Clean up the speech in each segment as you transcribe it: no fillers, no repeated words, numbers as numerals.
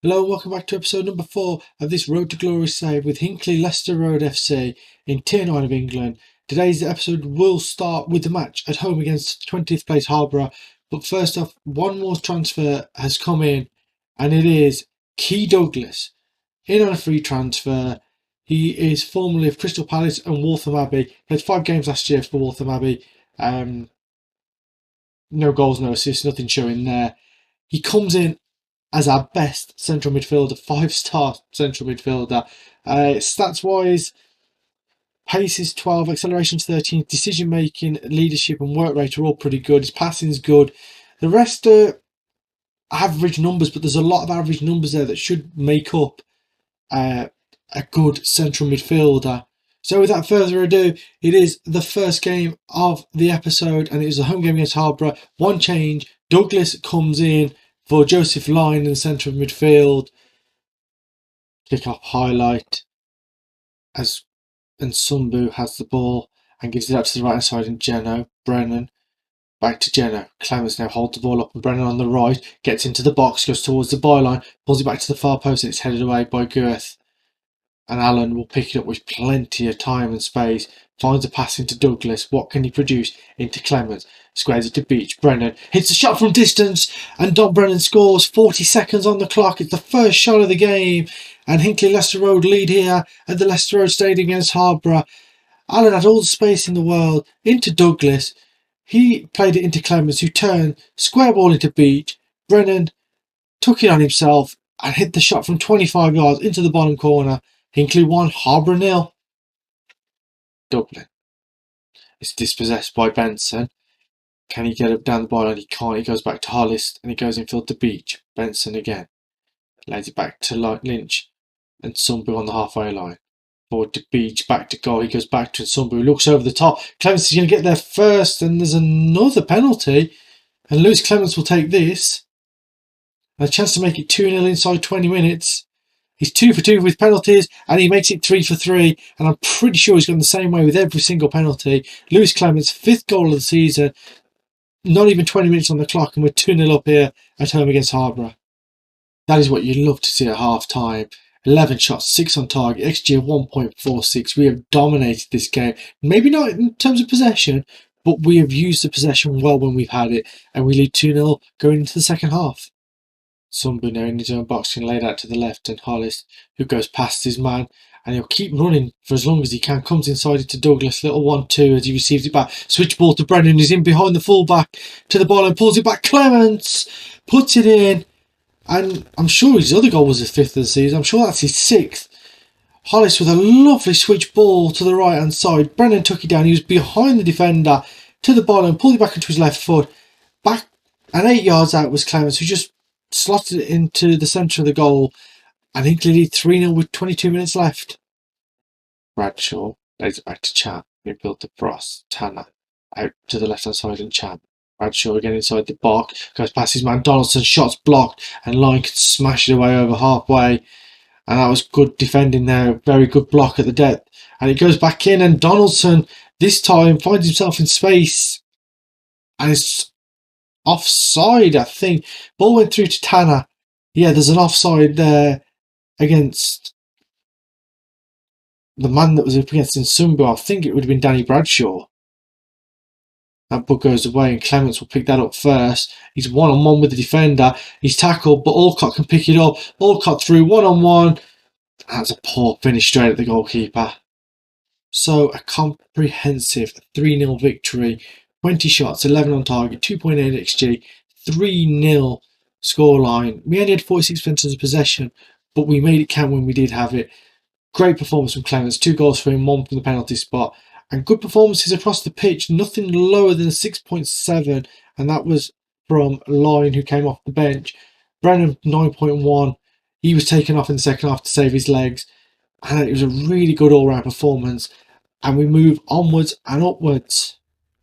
Hello, welcome back to episode number 4 of this Road to Glory save with Hinckley LRFC in Tier 9 of England. Today's episode will start with the match at home against 20th place Peterborough. But first off, one more transfer has come in, and it is Key Douglas in on a free transfer. He is formerly of Crystal Palace and Waltham Abbey. Played 5 games last year for Waltham Abbey. No goals, no assists, nothing showing there. He comes in as our best central midfielder, 5-star central midfielder. Stats wise, pace is 12, acceleration is 13, decision making, leadership, and work rate are all pretty good. His passing is good. The rest are average numbers, but there's a lot of average numbers there that should make up a good central midfielder. So without further ado, it is the first game of the episode, and it is a home game against Harborough. One change, Douglas comes in for Joseph Line in the centre of midfield. Kick-off highlight and Sumbu has the ball and gives it out to the right hand side, and Brennan back to Geno. Clemens now holds the ball up, and Brennan on the right gets into the box, goes towards the byline, pulls it back to the far post, and it's headed away by Girth. And Allen will pick it up with plenty of time and space. Finds a pass into Douglas. What can he produce? Into Clemens. Squares it to Beach. Brennan hits a shot from distance, and Don Brennan scores. 40 seconds on the clock. It's the first shot of the game, and Hinckley Leicester Road lead here at the Leicester Road Stadium against Harborough. Allen had all the space in the world into Douglas. He played it into Clemens, who turned, square ball into Beach. Brennan took it on himself and hit the shot from 25 yards into the bottom corner. Hinckley 1, Harborough 0. Dublin. It's dispossessed by Benson. Can he get up down the byline? He can't. He goes back to Hollis, and he goes infield to Beach. Benson again. Lays it back to Lynch, and Sumbu on the halfway line. Forward to Beach, back to goal. He goes back to Sumbu, looks over the top. Clemens is going to get there first, and there's another penalty. And Lewis Clemens will take this. And a chance to make it 2-0 inside 20 minutes. He's 2 for 2 with penalties, and he makes it 3 for 3. And I'm pretty sure he's gone the same way with every single penalty. Lewis Clemens, 5th goal of the season. Not even 20 minutes on the clock, and we're 2-0 up here at home against Harborough. That is what you love to see at half time. 11 shots, 6 on target, XG of 1.46. We have dominated this game. Maybe not in terms of possession, but we have used the possession well when we've had it, and we lead 2-0 going into the second half. Sumbu now in his own box and laid out to the left, and Hollis, who goes past his man, and he'll keep running for as long as he can. Comes inside it to Douglas, little 1-2 as he receives it back. Switch ball to Brennan, who's in behind the fullback to the ball and pulls it back. Clements puts it in, and I'm sure his other goal was his 5th of the season. I'm sure that's his 6th. Hollis with a lovely switch ball to the right hand side. Brennan took it down. He was behind the defender to the ball and pulled it back into his left foot. Back and 8 yards out was Clements, who just slotted it into the centre of the goal, and Hinckley lead 3-0 with 22 minutes left. Bradshaw lays it back to Chan. Midfield to Frost. Tanner out to the left hand side, and Chan. Bradshaw again inside the box. Goes past his man Donaldson. Shots blocked, and Line can smash it away over halfway. And that was good defending there. Very good block at the depth. And it goes back in, and Donaldson this time finds himself in space. And it's offside, I think. Ball went through to Tanner. Yeah, there's an offside there against the man that was up against Nsumbu. I think it would have been Danny Bradshaw. That ball goes away, and Clements will pick that up first. He's one-on-one with the defender. He's tackled, but Alcott can pick it up. Alcott through one-on-one. That's a poor finish straight at the goalkeeper. So a comprehensive 3-0 victory. 20 shots, 11 on target, 2.8 XG, 3-0 scoreline. We only had 46% of possession, but we made it count when we did have it. Great performance from Clemens, 2 goals for him, 1 from the penalty spot. And good performances across the pitch, nothing lower than a 6.7, and that was from Line, who came off the bench. Brennan, 9.1. He was taken off in the second half to save his legs, and it was a really good all-round performance. And we move onwards and upwards.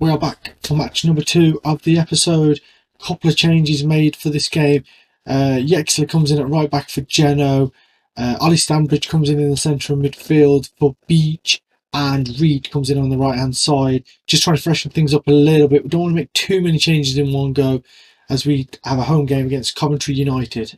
We are back for match number 2 of the episode. A couple of changes made for this game. Yexler comes in at right back for Geno. Ollie Stanbridge comes in the centre of midfield for Beach. And Reed comes in on the right hand side. Just trying to freshen things up a little bit. We don't want to make too many changes in one go, as we have a home game against Coventry United.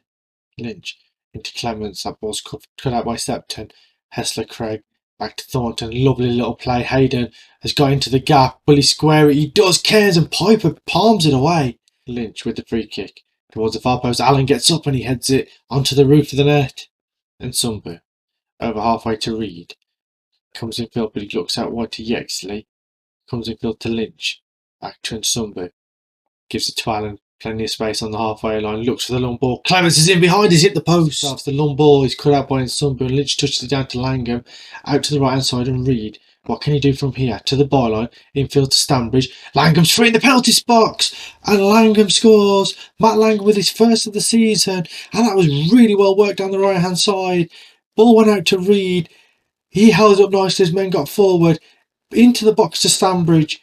Lynch into Clements. That ball's cut out by Septon. Hessler Craig back to Thornton. Lovely little play. Hayden has got into the gap. Will he square it? He does. Cairns, and Piper palms it away. Lynch with the free kick towards the far post. Allen gets up and he heads it onto the roof of the net. And Sumbu over halfway to Reed. Comes in field, but he looks out wide to Yexley. Comes in field to Lynch. Back to Sumbu. Gives it to Allen. Plenty of space on the halfway line. Looks for the long ball. Clements is in behind. He's hit the post. After the long ball is cut out by Nsumbu, and Lynch touches it down to Langham. Out to the right hand side and Reed. What can he do from here? To the byline. Infield to Stanbridge. Langham's free in the penalty box. And Langham scores. Matt Langham with his first of the season. And that was really well worked down the right hand side. Ball went out to Reed. He held it up nicely as men got forward. Into the box to Stanbridge.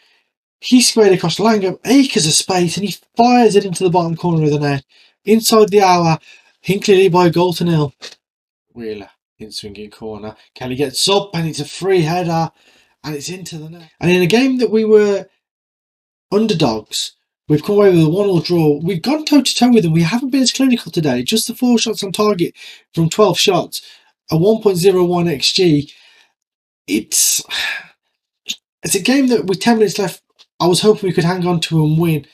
He squared across Langham, acres of space, and he fires it into the bottom corner of the net. Inside the hour, Hinckley lead by a goal to nil. Wheeler in swinging corner. Kelly gets up and it's a free header and it's into the net. And in a game that we were underdogs, we've come away with a 1-1 draw. We've gone toe to toe with them. We haven't been as clinical today. Just the 4 shots on target from 12 shots, a 1.01 XG. It's a game that with 10 minutes left, I was hoping we could hang on to and win.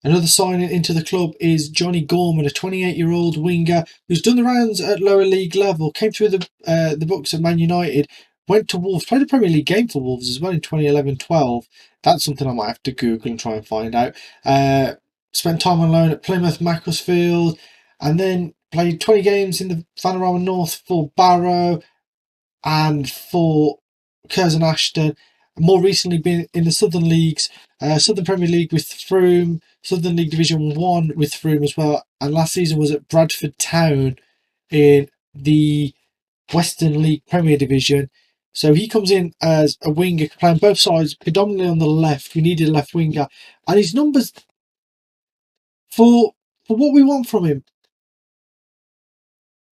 Another signing into the club is Johnny Gorman, a 28-year-old winger who's done the rounds at lower league level, came through the books at Man United, went to Wolves, played a Premier League game for Wolves as well in 2011-12. That's something I might have to Google and try and find out. Spent time on loan at Plymouth, Macclesfield, and then played 20 games in the Panorama North for Barrow and for Curzon Ashton. More recently been in the Southern Leagues, Southern Premier League with Frome, Southern League Division 1 with Frome as well, and last season was at Bradford Town in the Western League Premier Division. So he comes in as a winger, playing both sides, predominantly on the left. We needed a left winger, and his numbers for what we want from him.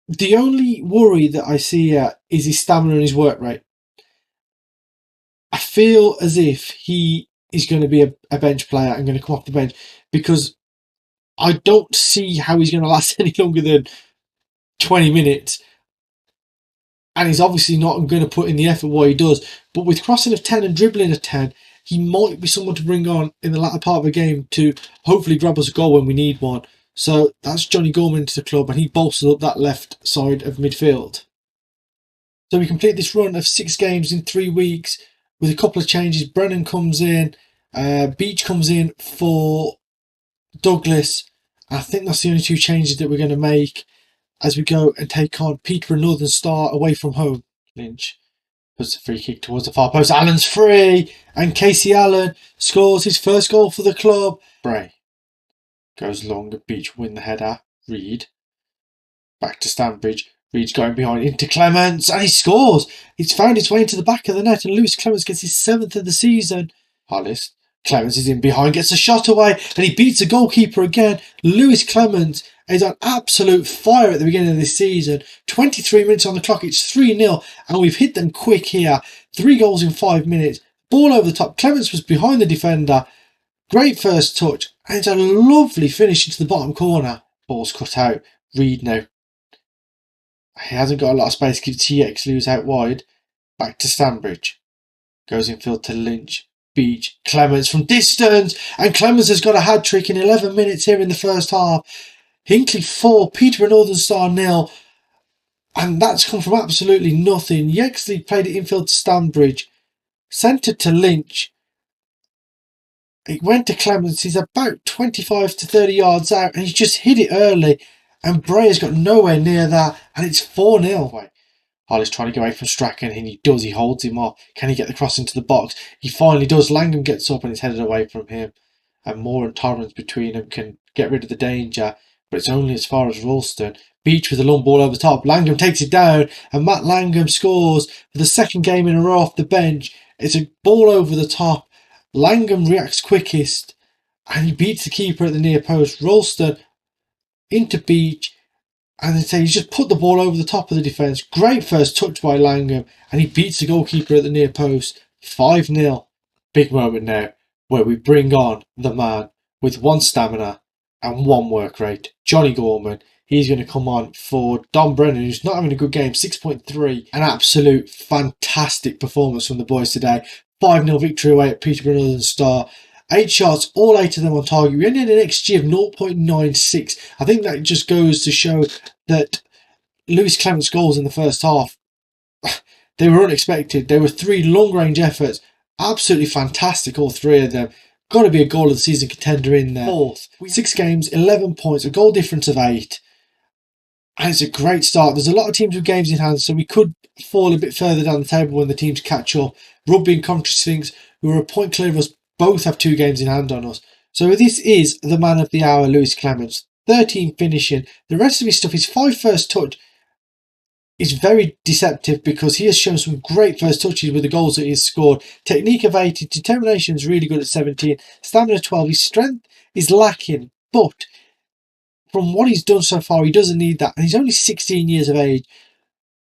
The only worry that I see is his stamina and his work rate. I feel as if he is going to be a bench player and going to come off the bench, because I don't see how he's going to last any longer than 20 minutes. And he's obviously not going to put in the effort what he does. But with crossing of 10 and dribbling of 10, he might be someone to bring on in the latter part of the game to hopefully grab us a goal when we need one. So that's Johnny Gorman into the club, and he bolsters up that left side of midfield. So we complete this run of 6 games in 3 weeks with a couple of changes. Brennan comes in, Beach comes in for Douglas. I think that's the only 2 changes that we're going to make as we go and take on Peterborough Northern Star away from home. Lynch puts the free kick towards the far post. Allen's free, and Casey Allen scores his first goal for the club. Bray goes long, Beach win the header. Reed back to Stanbridge. Reed's going behind into Clements, and he scores. He's found his way into the back of the net, and Lewis Clements gets his 7th of the season. Hollis. Clements is in behind, gets a shot away, and he beats the goalkeeper again. Lewis Clements is on absolute fire at the beginning of this season. 23 minutes on the clock, it's 3-0, and we've hit them quick here. 3 goals in 5 minutes. Ball over the top. Clements was behind the defender. Great first touch, and it's a lovely finish into the bottom corner. Ball's cut out. Reed now. He hasn't got a lot of space, gives TX, who's out wide. Back to Stanbridge. Goes infield to Lynch. Beach. Clements from distance. And Clements has got a hat-trick in 11 minutes here in the first half. Hinckley 4, Peterborough Northern Star 0. And that's come from absolutely nothing. Yexley played it infield to Stanbridge. Centred to Lynch. It went to Clements. He's about 25 to 30 yards out, and he's just hit it early. And Bray has got nowhere near that, and it's 4-0. Hollis trying to get away from Strachan, and he does. He holds him off. Can he get the cross into the box? He finally does. Langham gets up and it's headed away from him. And Moore and Torrance between them can get rid of the danger, but it's only as far as Ralston. Beach with a long ball over the top. Langham takes it down, and Matt Langham scores for the 2nd game in a row off the bench. It's a ball over the top. Langham reacts quickest, and he beats the keeper at the near post. Ralston into Beach, and he's just put the ball over the top of the defence. Great first touch by Langham, and he beats the goalkeeper at the near post. 5-0. Big moment now where we bring on the man with 1 stamina and 1 work rate, Johnny Gorman. he's going to come on for Don Brennan, who's not having a good game. 6.3, an absolute fantastic performance from the boys today. 5-0 victory away at Peterborough Northern Star. 8 shots, all 8 of them on target. We only had an XG of 0.96. I think that just goes to show that Lewis Clement's goals in the first half, they were unexpected. They were 3 long-range efforts. Absolutely fantastic, all 3 of them. Got to be a goal of the season contender in there. 4th, 6 games, 11 points, a goal difference of 8. And it's a great start. There's a lot of teams with games in hand, so we could fall a bit further down the table when the teams catch up. Rugby and Coventry Sphinx, who are a point clear of us, both have 2 games in hand on us. So this is the man of the hour, Lewis Clements. 13 finishing. The rest of his stuff, his 5 first touch, is very deceptive because he has shown some great first touches with the goals that he's scored. Technique of 80, determination is really good at 17, stamina 12. His strength is lacking, but from what he's done so far, he doesn't need that. And he's only 16 years of age.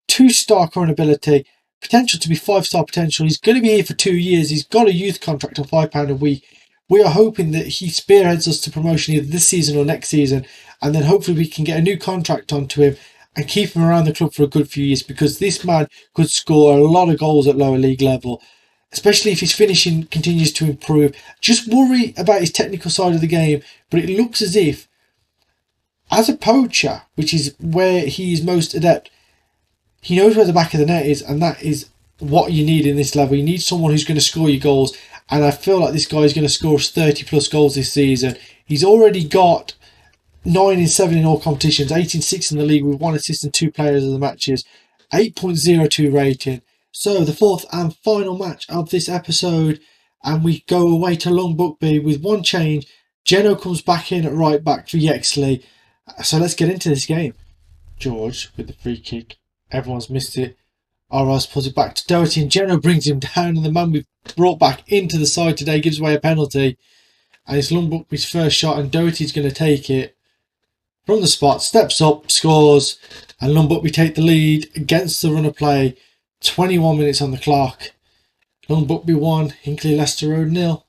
2-star current ability, potential to be 5-star potential. He's going to be here for 2 years. He's got a youth contract on £5 a week. We are hoping that he spearheads us to promotion either this season or next season, and then hopefully we can get a new contract onto him and keep him around the club for a good few years, because this man could score a lot of goals at lower league level, especially if his finishing continues to improve. Just worry about his technical side of the game, but it looks as if, as a poacher, which is where he is most adept, he knows where the back of the net is, and that is what you need in this level. You need someone who's going to score your goals, and I feel like this guy is going to score us 30 plus goals this season. He's already got 9 in 7 in all competitions, 8 in 6 in the league with 1 assist and 2 players of the matches, 8.02 rating. So the 4th and final match of this episode, and we go away to Long Buckby with one change. Geno comes back in at right back for Yexley. So let's get into this game. George with the free kick. Everyone's missed it. Aros pulls it back to Doherty, and Geno brings him down, and the man we've brought back into the side today gives away a penalty. And it's Long Buckby's first shot, and Doherty's going to take it from the spot, steps up, scores, and Long Buckby take the lead against the run of play. 21 minutes on the clock. Long Buckby 1, Hinckley Leicester Road 0.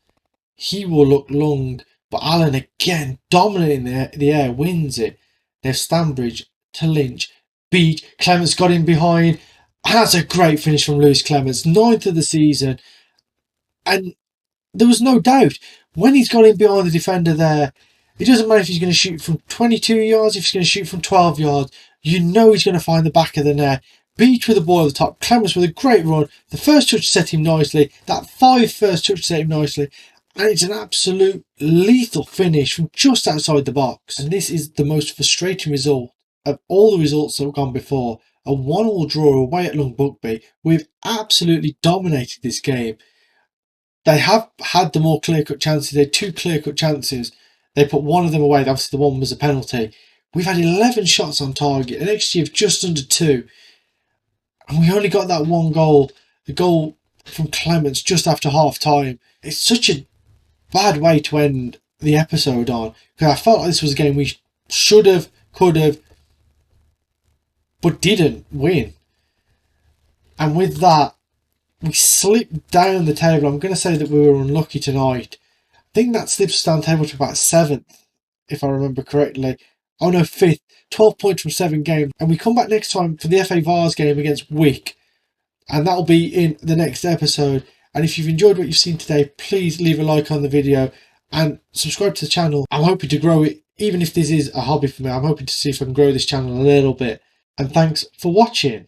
He will look long, but Allen again dominating the air, wins it. There's Stanbridge to Lynch. Beach, Clements got in behind. And that's a great finish from Lewis Clements, 9th of the season. And there was no doubt when he's got in behind the defender there, it doesn't matter if he's going to shoot from 22 yards, if he's going to shoot from 12 yards, you know he's going to find the back of the net. Beach with the ball at the top, Clements with a great run. The first touch set him nicely, that 5 first touch set him nicely, and it's an absolute lethal finish from just outside the box. And this is the most frustrating result of all the results that have gone before. A 1-1 draw away at Long Buckby. We've absolutely dominated this game. They have had the more clear-cut chances. They had 2 clear-cut chances. They put one of them away. Obviously, the one was a penalty. We've had 11 shots on target, an XG of just under 2. And we only got that 1 goal. The goal from Clements just after half-time. It's such a bad way to end the episode on, because I felt like this was a game we should have, could have, but didn't win. And with that, we slipped down the table. I'm going to say that we were unlucky tonight. I think that slips us down the table to about 7th, if I remember correctly. Oh no, 5th. 12 points from 7 games. And we come back next time for the FA Vars game against Wick. And that'll be in the next episode. And if you've enjoyed what you've seen today, please leave a like on the video and subscribe to the channel. I'm hoping to grow it, even if this is a hobby for me. I'm hoping to see if I can grow this channel a little bit. And thanks for watching.